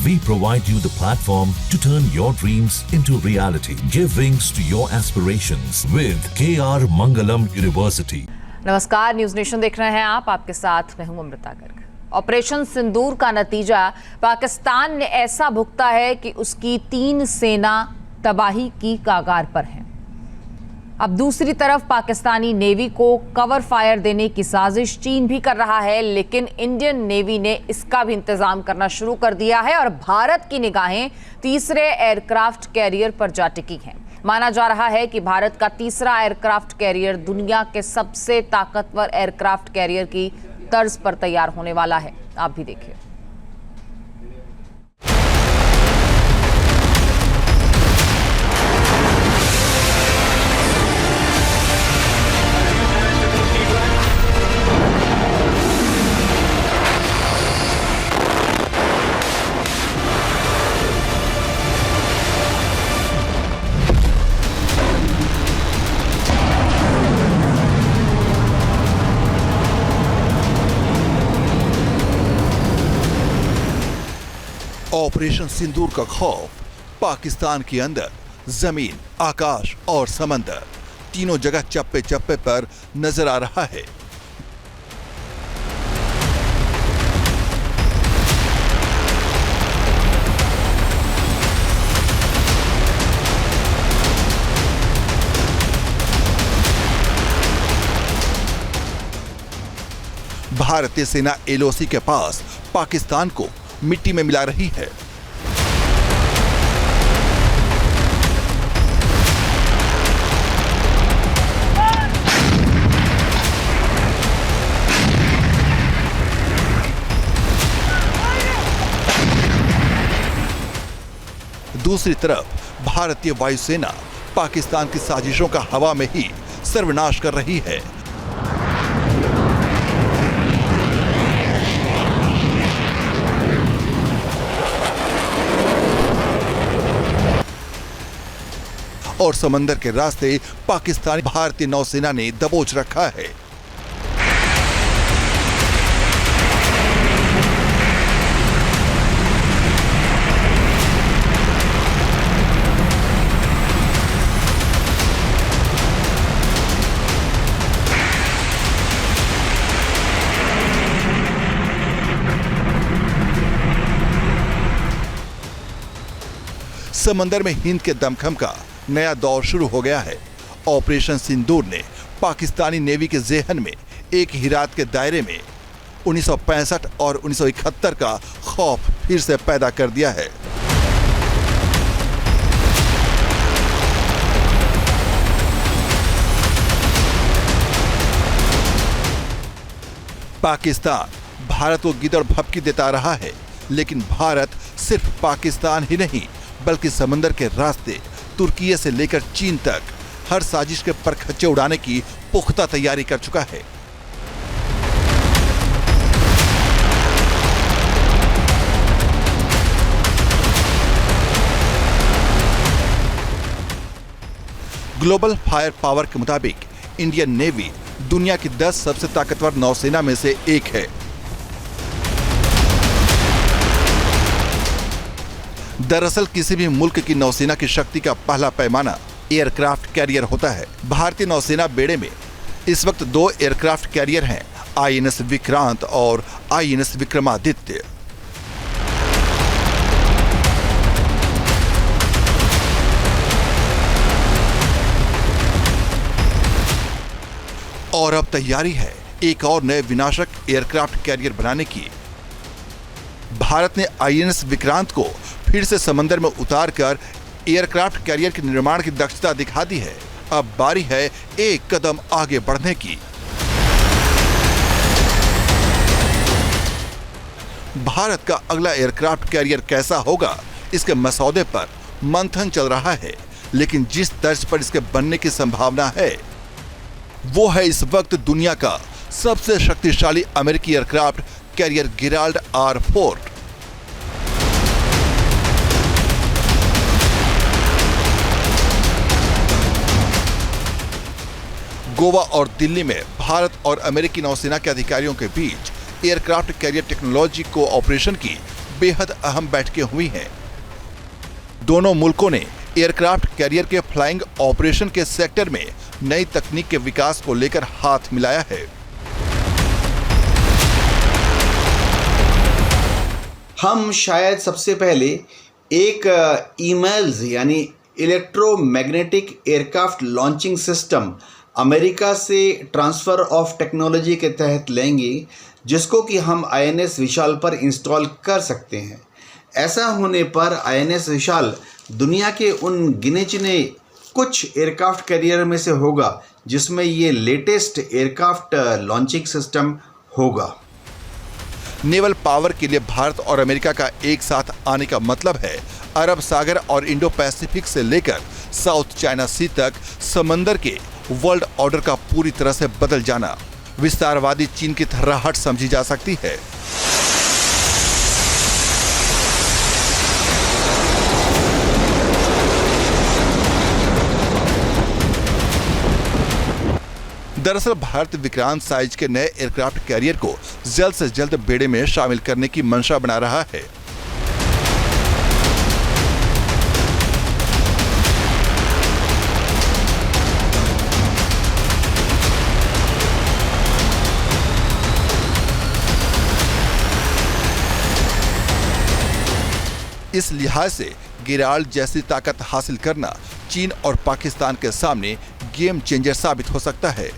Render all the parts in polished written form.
We provide you the platform to turn your dreams into reality. Give wings to your aspirations with KR Mangalam University. नमस्कार, news nation देख रहे हैं आप। आपके साथ मैं हूं अमृता गर्ग। ऑपरेशन सिंदूर का नतीजा पाकिस्तान ने ऐसा भुगता है कि उसकी 3 सेना तबाही की कागार पर है। अब दूसरी तरफ पाकिस्तानी नेवी को कवर फायर देने की साजिश चीन भी कर रहा है, लेकिन इंडियन नेवी ने इसका भी इंतजाम करना शुरू कर दिया है और भारत की निगाहें तीसरे एयरक्राफ्ट कैरियर पर जा टिकी हैं। माना जा रहा है कि भारत का तीसरा एयरक्राफ्ट कैरियर दुनिया के सबसे ताकतवर एयरक्राफ्ट कैरियर की तर्ज पर तैयार होने वाला है। आप भी देखिए। ऑपरेशन सिंदूर का खौफ पाकिस्तान के अंदर जमीन, आकाश और समंदर तीनों जगह चप्पे चप्पे पर नजर आ रहा है। भारतीय सेना एलओसी के पास पाकिस्तान को मिट्टी में मिला रही है। दूसरी तरफ भारतीय वायुसेना पाकिस्तान की साजिशों का हवा में ही सर्वनाश कर रही है। और समंदर के रास्ते पाकिस्तानी भारतीय नौसेना ने दबोच रखा है। समंदर में हिंद के दमखम का नया दौर शुरू हो गया है। ऑपरेशन सिंदूर ने पाकिस्तानी नेवी के ज़हन में एक ही रात के दायरे में 1965 और 1971 का खौफ फिर से पैदा कर दिया है। पाकिस्तान भारत को गिदड़ भपकी देता रहा है, लेकिन भारत सिर्फ पाकिस्तान ही नहीं बल्कि समंदर के रास्ते तुर्की से लेकर चीन तक हर साजिश के परखच्चे उड़ाने की पुख्ता तैयारी कर चुका है। ग्लोबल फायर पावर के मुताबिक इंडियन नेवी दुनिया की 10 सबसे ताकतवर नौसेना में से एक है। दरअसल किसी भी मुल्क की नौसेना की शक्ति का पहला पैमाना एयरक्राफ्ट कैरियर होता है। भारतीय नौसेना बेड़े में इस वक्त 2 एयरक्राफ्ट कैरियर हैं, आईएनएस विक्रांत और आईएनएस विक्रमादित्य। और अब तैयारी है एक और नए विनाशक एयरक्राफ्ट कैरियर बनाने की। भारत ने आईएनएस विक्रांत को फिर से समंदर में उतारकर एयरक्राफ्ट कैरियर के निर्माण की दक्षता दिखा दी है। अब बारी है एक कदम आगे बढ़ने की। भारत का अगला एयरक्राफ्ट कैरियर कैसा होगा, इसके मसौदे पर मंथन चल रहा है, लेकिन जिस तर्ज पर इसके बनने की संभावना है वो है इस वक्त दुनिया का सबसे शक्तिशाली अमेरिकी aircraft carrier Gerald R4। Goa और दिल्ली में भारत और अमेरिकी नौसेना के अधिकारियों के बीच एयरक्राफ्ट कैरियर टेक्नोलॉजी को ऑपरेशन की बेहद अहम बैठकें हुई हैं। दोनों मुल्कों ने एयरक्राफ्ट कैरियर के फ्लाइंग ऑपरेशन के सेक्टर में नई तकनीक के विकास को लेकर हाथ मिलाया है। हम शायद सबसे पहले एक ईमेल्स यानी electromagnetic aircraft launching system America से ट्रांसफ़र ऑफ टेक्नोलॉजी के तहत लेंगे, जिसको कि हम INS विशाल पर इंस्टॉल कर सकते हैं। ऐसा होने पर INS विशाल दुनिया के उन गिने चुने कुछ एयरक्राफ्ट कैरियर में से होगा जिसमें ये लेटेस्ट एयरक्राफ्ट लॉन्चिंग सिस्टम होगा। नेवल पावर के लिए भारत और अमेरिका का एक साथ आने का मतलब है अरब सागर और इंडो पैसिफिक से लेकर साउथ चाइना सी तक समंदर के वर्ल्ड ऑर्डर का पूरी तरह से बदल जाना। विस्तारवादी चीन की थर्राहट समझी जा सकती है। दरअसल भारत विक्रांत साइज के नए एयरक्राफ्ट कैरियर को जल्द से जल्द बेड़े में शामिल करने की मंशा बना रहा है। इस लिहाज से गिराल जैसी ताकत हासिल करना चीन और पाकिस्तान के सामने गेम चेंजर साबित हो सकता है।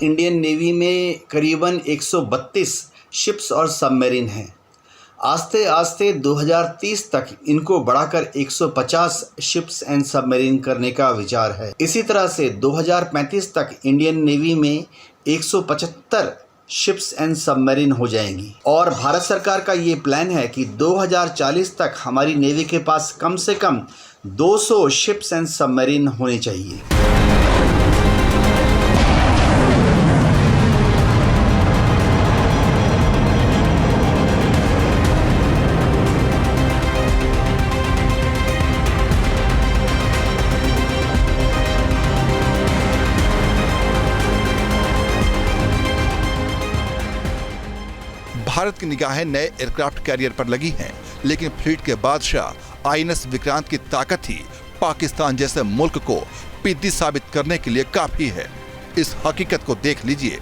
इंडियन नेवी में करीबन 132 शिप्स और सबमरीन हैं। आस्ते आस्ते 2030 तक इनको बढ़ाकर 150 शिप्स एंड सबमरीन करने का विचार है। इसी तरह से 2035 तक इंडियन नेवी में 175 शिप्स एंड सबमरीन हो जाएंगी और भारत सरकार का ये प्लान है कि 2040 तक हमारी नेवी के पास कम से कम 200 शिप्स एंड सबमरीन होने चाहिए। भारत की निगाहें नए एयरक्राफ्ट कैरियर पर लगी हैं, लेकिन फ्लीट के बादशाह INS विक्रांत की ताकत ही पाकिस्तान जैसे मुल्क को पिद्दी साबित करने के लिए काफी है। इस हकीकत को देख लीजिए।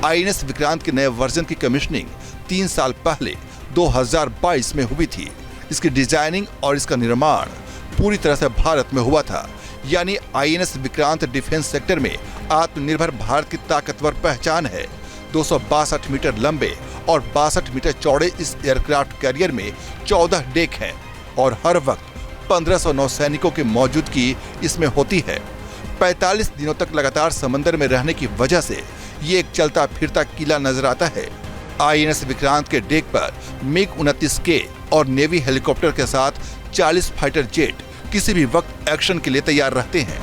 INS विक्रांत के नए वर्जन की कमीशनिंग 3 साल पहले 2022 में हुई थी। इसकी डिजाइनिंग और इसका निर्माण पूरी तरह से भारत में हुआ था। यानी INS विक्रांत डिफेंस सेक्टर में आत्मनिर्भर भारत की ताकतवर पहचान है। 262 मीटर लंबे और 62 मीटर चौड़े इस एयरक्राफ्ट कैरियर में 14 डेक हैं और हर वक्त 1500 नौसैनिकों की मौजूदगी इसमें होती है। 45 दिनों तक लगातार समंदर में रहने की वजह से ये एक चलता फिरता किला नजर आता है। INS विक्रांत के डेक पर MiG-29K और नेवी हेलीकॉप्टर के साथ 40 फाइटर जेट किसी भी वक्त एक्शन के लिए तैयार रहते हैं।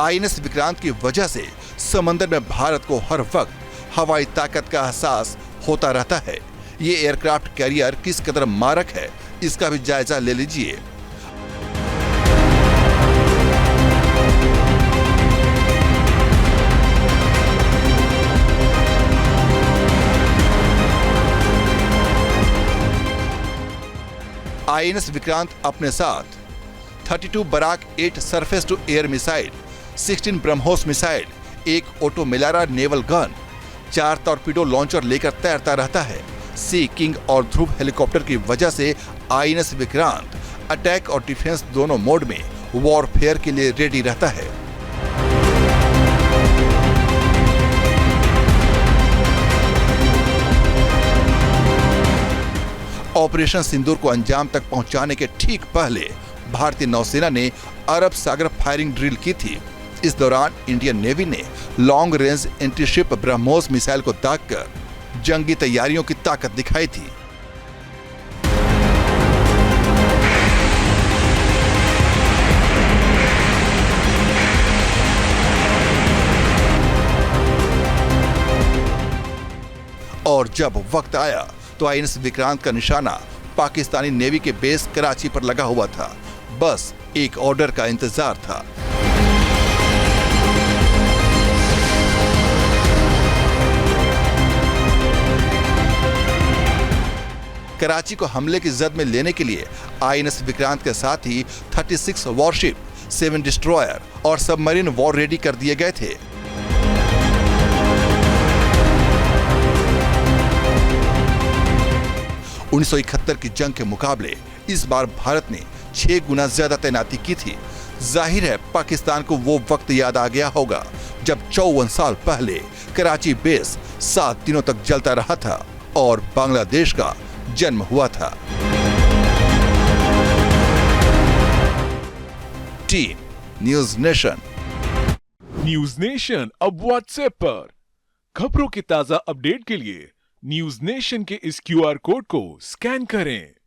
INS विक्रांत की वजह से समंदर में भारत को हर वक्त हवाई ताकत का एहसास होता रहता है। ये एयरक्राफ्ट कैरियर किस कदर मारक है, इसका भी जायजा ले लीजिए। INS विक्रांत अपने साथ 32 Barak 8 surface to air missile, 16 BrahMos missile, एक OTO Melara naval gun, 4 torpedo launcher लेकर तैरता रहता है। सी किंग और ध्रुव हेलीकॉप्टर की वजह से INS विक्रांत अटैक और डिफेंस दोनों मोड में वॉरफेयर के लिए रेडी रहता है। ऑपरेशन सिंदूर को अंजाम तक पहुंचाने के ठीक पहले भारतीय नौसेना ने अरब सागर फायरिंग ड्रिल की थी। इस दौरान इंडियन नेवी ने long range antiship BrahMos missile को दागकर जंगी तैयारियों की ताकत दिखाई थी। जब वक्त आया तो आईएनएस विक्रांत का निशाना पाकिस्तानी नेवी के बेस कराची पर लगा हुआ था। बस एक ऑर्डर का इंतजार था। कराची को हमले की जद में लेने के लिए आईएनएस विक्रांत के साथ ही 36 वॉरशिप, 7 डिस्ट्रॉयर और सबमरीन वॉर रेडी कर दिए गए थे। उन्नीस की जंग के मुकाबले इस बार भारत ने 6 गुना ज्यादा तैनाती की थी। जाहिर है पाकिस्तान को वो वक्त याद आ गया होगा जब 54 साल पहले कराची बेस 7 दिनों तक जलता रहा था और बांग्लादेश का जन्म हुआ था। Team news nation. News nation अब व्हाट्सएप पर। खबरों के ताजा अपडेट के लिए न्यूज नेशन के इस QR कोड को स्कैन करें।